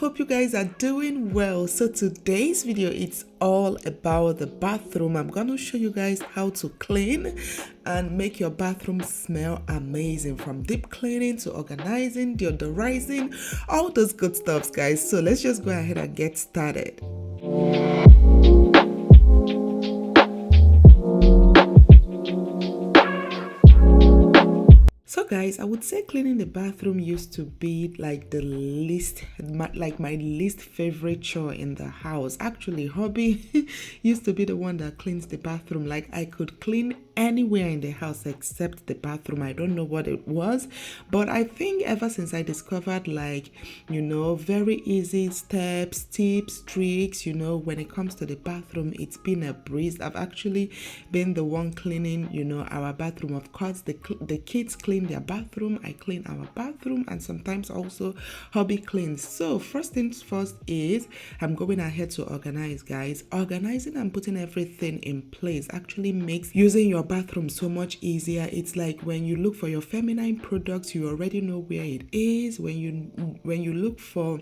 hope you guys are doing well. So today's video, it's all about the bathroom. I'm going to show you guys how to clean and make your bathroom smell amazing, from deep cleaning to organizing, deodorizing, all those good stuffs, guys. So let's just go ahead and get started. So guys, I would say cleaning the bathroom used to be like my least favorite chore in the house. Actually, hubby used to be the one that cleans the bathroom. Like, I could clean anywhere in the house except the bathroom. I don't know what it was, but I think ever since I discovered, like, very easy steps, tips, tricks, when it comes to the bathroom, it's been a breeze. I've actually been the one cleaning, our bathroom. Of course, the kids clean their bathroom, I clean our bathroom, and sometimes also hubby cleans. So first things first is I'm going ahead to organize, guys. Organizing and putting everything in place actually makes using your bathroom so much easier. It's like when you look for your feminine products, you already know where it is. When you look for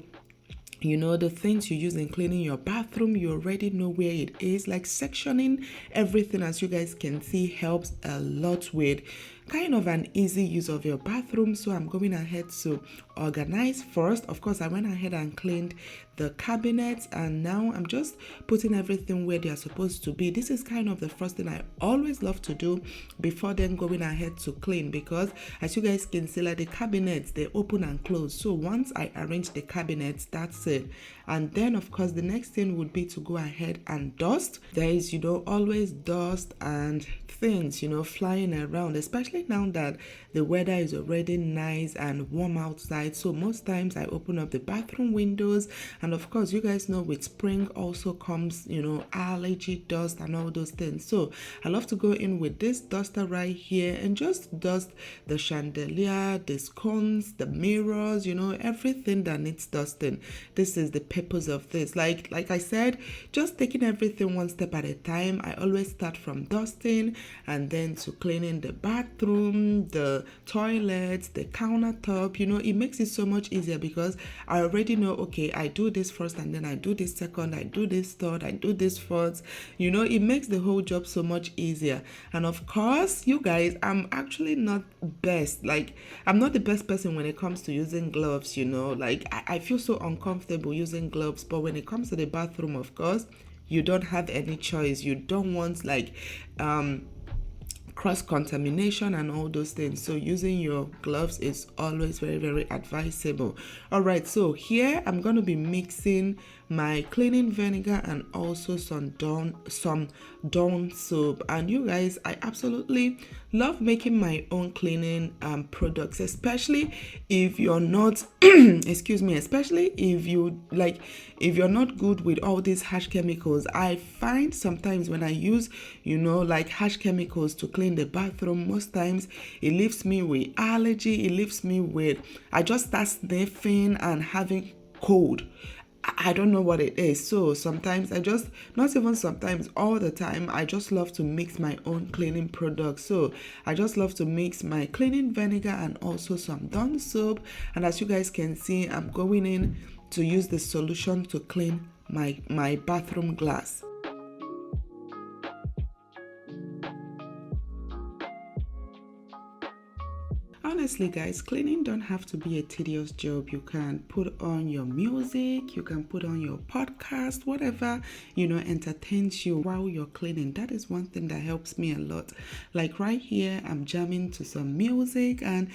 the things you use in cleaning your bathroom, you already know where it is. Like, sectioning everything, as you guys can see, helps a lot with kind of an easy use of your bathroom. So I'm going ahead to organize first. Of course, I went ahead and cleaned the cabinets, and now I'm just putting everything where they are supposed to be. This is kind of the first thing I always love to do before then going ahead to clean, because as you guys can see, like, the cabinets, they open and close. So once I arrange the cabinets, that's it. And then of course the next thing would be to go ahead and dust. There is always dust and things flying around, especially now that the weather is already nice and warm outside. So most times I open up the bathroom windows, and of course you guys know with spring also comes allergy dust and all those things. So I love to go in with this duster right here and just dust the chandelier, the scones, the mirrors, everything that needs dusting. This is the purpose of this. Like I said, just taking everything one step at a time. I always start from dusting and then to cleaning the bathroom, the toilets, the countertop. It makes it so much easier because I already know, okay, I do this first and then I do this second, I do this third, I do this fourth. It makes the whole job so much easier. And of course, you guys, I'm actually not best. Like, I'm not the best person when it comes to using gloves, like I feel so uncomfortable using gloves. But when it comes to the bathroom, of course, you don't have any choice. You don't want cross-contamination and all those things. So using your gloves is always very, very advisable. All right, so here I'm going to be mixing my cleaning vinegar and also some Dawn soap. And you guys, I absolutely love making my own cleaning products, especially if you're not especially if you're not good with all these harsh chemicals. I find sometimes when I use harsh chemicals to clean the bathroom, most times it leaves me with allergy. It leaves me with, I just start sniffing and having cold. I don't know what it is. So sometimes not even sometimes, all the time, I just love to mix my own cleaning products. So I just love to mix my cleaning vinegar and also some Dawn soap. And as you guys can see, I'm going in to use the solution to clean my bathroom glass. Honestly, guys, cleaning don't have to be a tedious job. You can put on your music, you can put on your podcast, whatever, entertains you while you're cleaning. That is one thing that helps me a lot. Like right here, I'm jamming to some music, and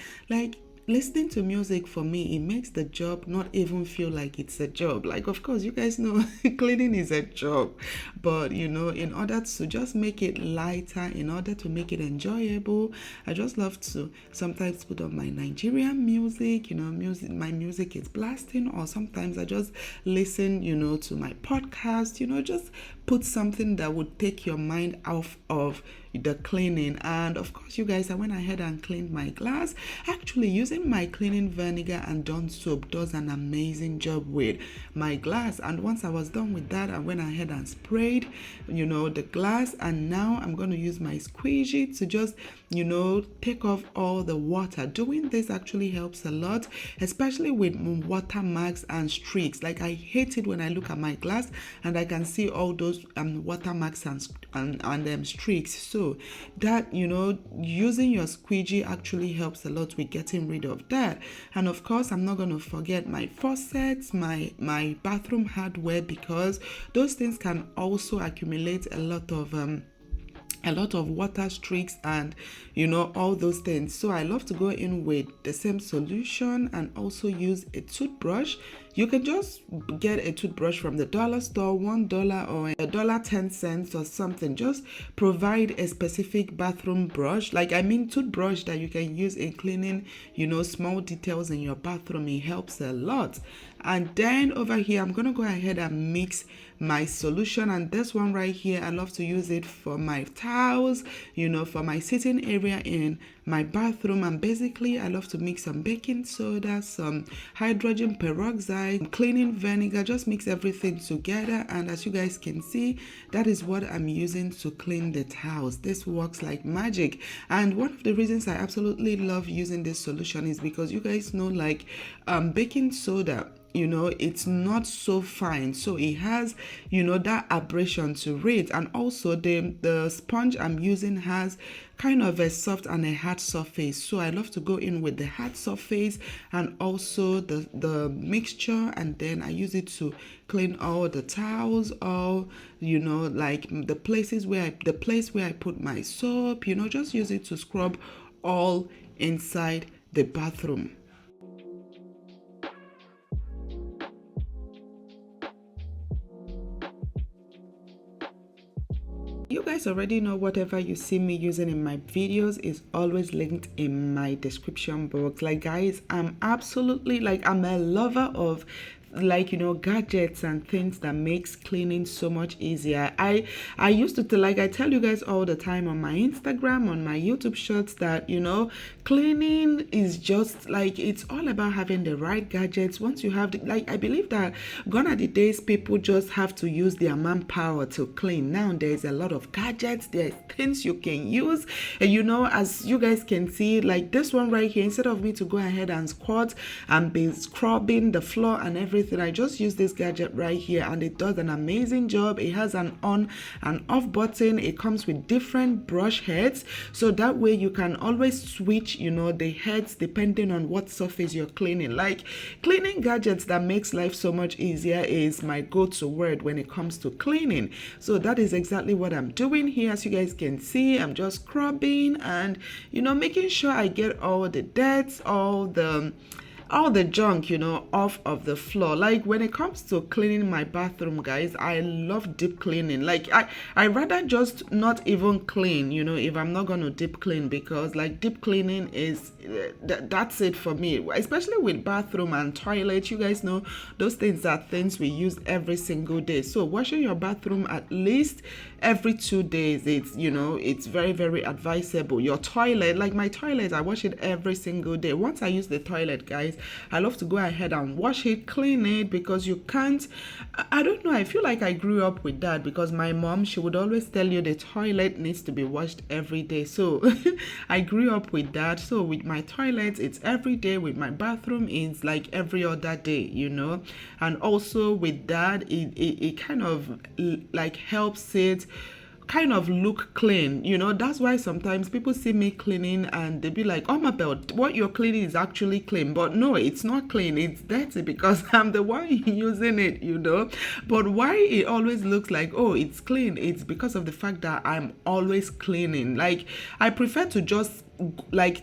listening to music, for me, it makes the job not even feel like it's a job. Like, of course, you guys know cleaning is a job, but in order to just make it lighter, in order to make it enjoyable, I just love to sometimes put on my Nigerian music. My music is blasting, or sometimes I just listen to my podcast. Just put something that would take your mind off of the cleaning. And of course, you guys, I went ahead and cleaned my glass. Actually, using my cleaning vinegar and Dawn soap does an amazing job with my glass. And once I was done with that, I went ahead and sprayed the glass. And now I'm going to use my squeegee to just take off all the water. Doing this actually helps a lot, especially with watermarks and streaks. Like, I hate it when I look at my glass and I can see all those watermarks and streaks. So that, using your squeegee actually helps a lot with getting rid of that. And of course, I'm not going to forget my faucets, my bathroom hardware, because those things can also accumulate a lot of water streaks and all those things. So I love to go in with the same solution and also use a toothbrush. You can just get a toothbrush from the dollar store, $1 or $1.10 or something. Just provide a specific bathroom brush, toothbrush that you can use in cleaning, small details in your bathroom. It helps a lot. And then over here, I'm gonna go ahead and mix my solution, and this one right here, I love to use it for my towels, for my sitting area in my bathroom. And basically, I love to mix some baking soda, some hydrogen peroxide, cleaning vinegar, just mix everything together. And as you guys can see, that is what I'm using to clean the towels. This works like magic. And one of the reasons I absolutely love using this solution is because you guys know, baking soda, it's not so fine, so it has that abrasion to it. And also the sponge I'm using has kind of a soft and a hard surface, so I love to go in with the hard surface and also the mixture, and then I use it to clean all the towels, all the place where I put my soap, just use it to scrub all inside the bathroom. You guys already know whatever you see me using in my videos is always linked in my description box. Guys, I'm absolutely I'm a lover of gadgets and things that makes cleaning so much easier. I used to I tell you guys all the time on my Instagram, on my YouTube shorts, that cleaning is just it's all about having the right gadgets. Once you have I believe that gone are the days people just have to use their manpower to clean. Now there's a lot of gadgets, there's things you can use, and as you guys can see, this one right here, instead of me to go ahead and squat and be scrubbing the floor and everything, I just use this gadget right here and it does an amazing job. It has an on and off button. It comes with different brush heads, so that way you can always switch the heads depending on what surface you're cleaning. Cleaning gadgets that makes life so much easier is my go-to word when it comes to cleaning. So that is exactly what I'm doing here. As you guys can see, I'm just scrubbing and making sure I get all the dirt, all the junk off of the floor. When it comes to cleaning my bathroom, guys, I love deep cleaning. I rather just not even clean if I'm not going to deep clean, because deep cleaning is that's it for me, especially with bathroom and toilet. You guys know those things are things we use every single day. So washing your bathroom at least every 2 days, it's very, very advisable. Your toilet, my toilet, I wash it every single day. Once I use the toilet, guys, I love to go ahead and wash it, clean it, because you can't, I don't know, I feel like I grew up with that, because my mom, she would always tell you the toilet needs to be washed every day. So I grew up with that. So with my toilet, it's every day. With my bathroom, it's every other day, and also with that, it kind of helps it kind of look clean. That's why sometimes people see me cleaning and they be like, "Oh, Omabelle, what you're cleaning is actually clean." But no, it's not clean, it's dirty, because I'm the one using it. But why it always looks like, oh, it's clean, it's because of the fact that I'm always cleaning. I prefer to just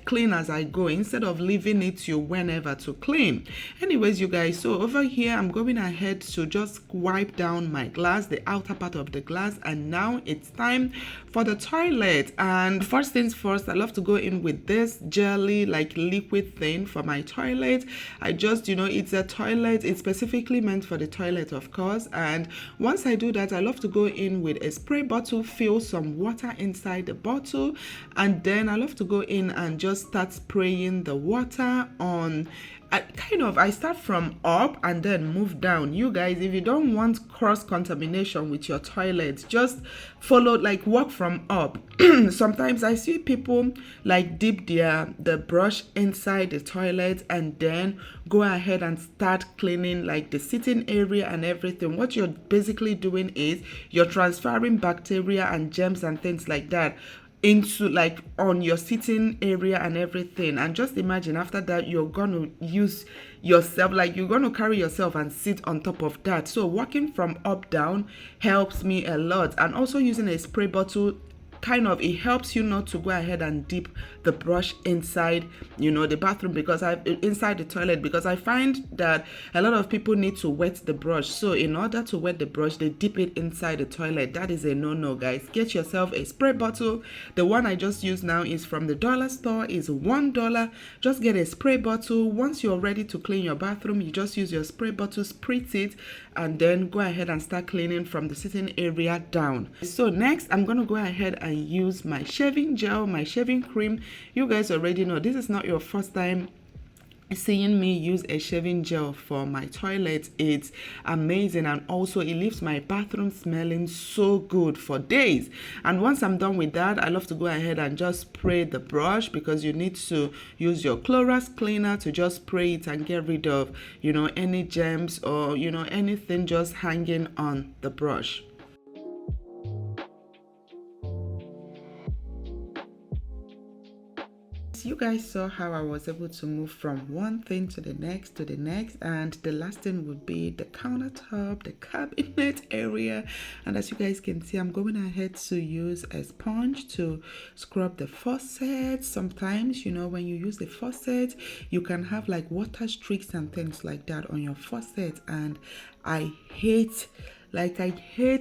clean as I go instead of leaving it to whenever to clean. Anyways, you guys, so over here I'm going ahead to just wipe down my glass, the outer part of the glass, and now it's time for the toilet. And first things first, I love to go in with this jelly liquid thing for my toilet. I just it's a toilet, it's specifically meant for the toilet, of course. And once I do that, I love to go in with a spray bottle, fill some water inside the bottle, and then I love to go in and just start spraying the water on. I start from up and then move down. You guys, if you don't want cross contamination with your toilet, just follow, like, walk from up. Sometimes I see people like dip the brush inside the toilet and then go ahead and start cleaning like the sitting area and everything. What you're basically doing is you're transferring bacteria and germs and things like that into, like, on your sitting area and everything. And just imagine after that you're gonna use yourself, like you're gonna carry yourself and sit on top of that. So walking from up down helps me a lot. And also using a spray bottle, kind of, it helps you not to go ahead and dip the brush inside, the bathroom, because inside the toilet, because I find that a lot of people need to wet the brush. So in order to wet the brush, they dip it inside the toilet. That is a no-no, guys. Get yourself a spray bottle. The one I just used now is from the dollar store, is $1. Just get a spray bottle. Once you're ready to clean your bathroom, you just use your spray bottle, spritz it, and then go ahead and start cleaning from the sitting area down. So next, I'm going to go ahead and use my shaving gel, my shaving cream. You guys already know this is not your first time seeing me use a shaving gel for my toilet. It's amazing, and also it leaves my bathroom smelling so good for days. And once I'm done with that, I love to go ahead and just spray the brush, because you need to use your Clorox cleaner to just spray it and get rid of any germs or anything just hanging on the brush. You guys saw how I was able to move from one thing to the next, and the last thing would be the countertop, the cabinet area. And as you guys can see, I'm going ahead to use a sponge to scrub the faucet. Sometimes, when you use the faucet, you can have like water streaks and things like that on your faucet, and I hate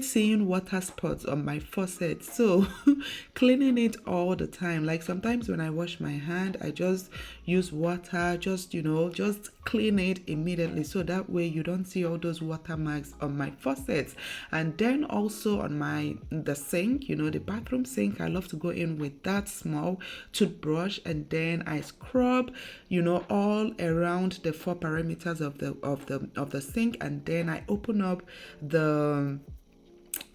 seeing water spots on my faucet. So cleaning it all the time, like sometimes when I wash my hand, I just use water, just clean it immediately, so that way you don't see all those watermarks on my faucets. And then also on the sink, the bathroom sink, I love to go in with that small toothbrush, and then I scrub all around the four perimeters of the sink. And then I open up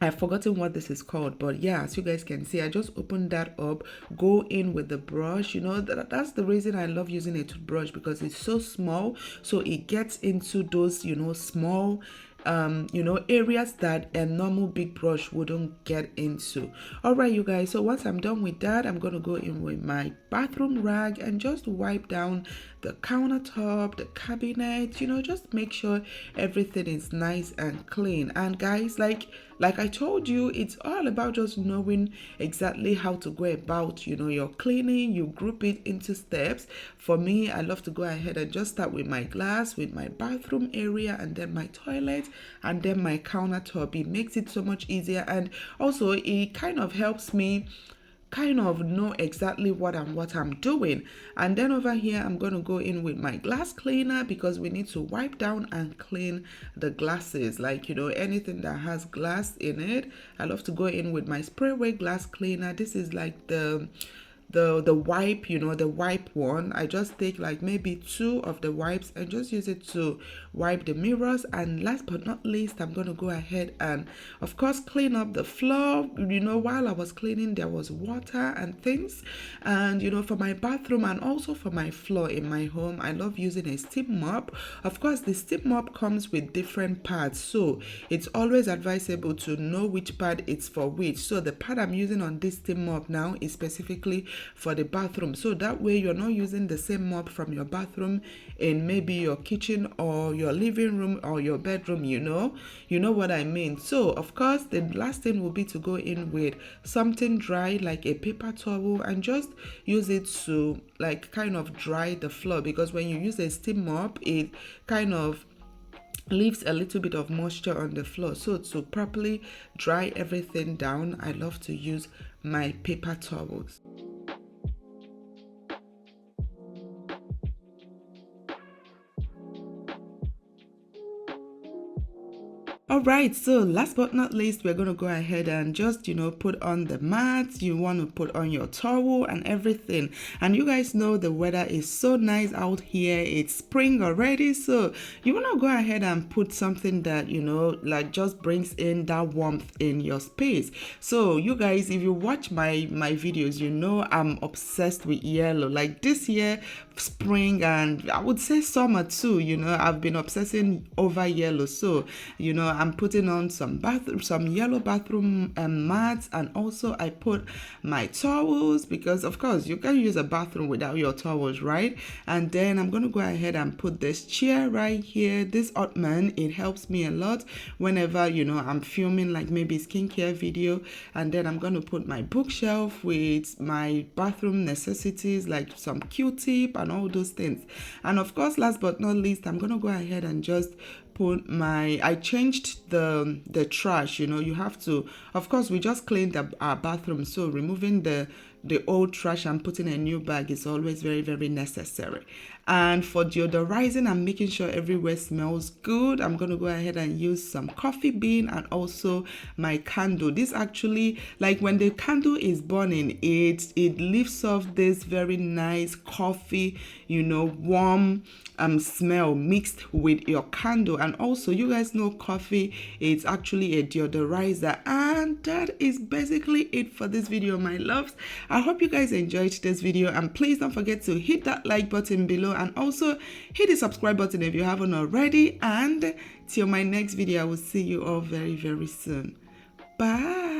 I've forgotten what this is called, but yeah, as you guys can see, I just open that up, go in with the brush. That's the reason I love using a toothbrush, because it's so small, so it gets into those small areas that a normal big brush wouldn't get into. All right, you guys, so once I'm done with that, I'm gonna go in with my bathroom rag and just wipe down the countertop, the cabinet, just make sure everything is nice and clean. And guys, like I told you, it's all about just knowing exactly how to go about your cleaning. You group it into steps. For me, I love to go ahead and just start with my glass, with my bathroom area, and then my toilet, and then my countertop. It makes it so much easier, and also it kind of helps me know exactly what I'm doing. And then over here, I'm going to go in with my glass cleaner, because we need to wipe down and clean the glasses, like anything that has glass in it. I love to go in with my sprayway glass cleaner. This is like the wipe, the wipe one. I just take like maybe 2 of the wipes and just use it to wipe the mirrors. And last but not least, I'm going to go ahead and of course clean up the floor. While I was cleaning, there was water and things, and for my bathroom and also for my floor in my home, I love using a steam mop. Of course, the steam mop comes with different pads, so it's always advisable to know which pad it's for which. So the pad I'm using on this steam mop now is specifically for the bathroom, so that way you're not using the same mop from your bathroom in maybe your kitchen or your living room or your bedroom. You know what I mean. So of course, the last thing will be to go in with something dry like a paper towel and just use it to like kind of dry the floor, because when you use a steam mop, it kind of leaves a little bit of moisture on the floor. So to properly dry everything down, I love to use my paper towels. All right, so last but not least, we're going to go ahead and just, put on the mats. You want to put on your towel and everything. And you guys know the weather is so nice out here. It's spring already. So you want to go ahead and put something that, like just brings in that warmth in your space. So you guys, if you watch my videos, you know I'm obsessed with yellow. Like this year, spring, and I would say summer too, I've been obsessing over yellow. So, I'm putting on some yellow bathroom mats, and also I put my towels, because of course you can use a bathroom without your towels, right? And then I'm going to go ahead and put this chair right here, this ottoman. It helps me a lot whenever, I'm filming like maybe skincare video. And then I'm going to put my bookshelf with my bathroom necessities like some Q-tip and all those things. And of course, last but not least, I'm going to go ahead and just put I changed the trash. You have to, of course, we just cleaned our bathroom, so removing the old trash and putting a new bag is always very, very necessary. And for deodorizing, I'm making sure everywhere smells good. I'm going to go ahead and use some coffee bean and also my candle. This actually, like when the candle is burning, it lifts off this very nice coffee, warm smell mixed with your candle. And also, you guys know coffee is actually a deodorizer. And that is basically it for this video, my loves. I hope you guys enjoyed this video, and please don't forget to hit that like button below and also hit the subscribe button if you haven't already. And till my next video, I will see you all very, very soon. Bye.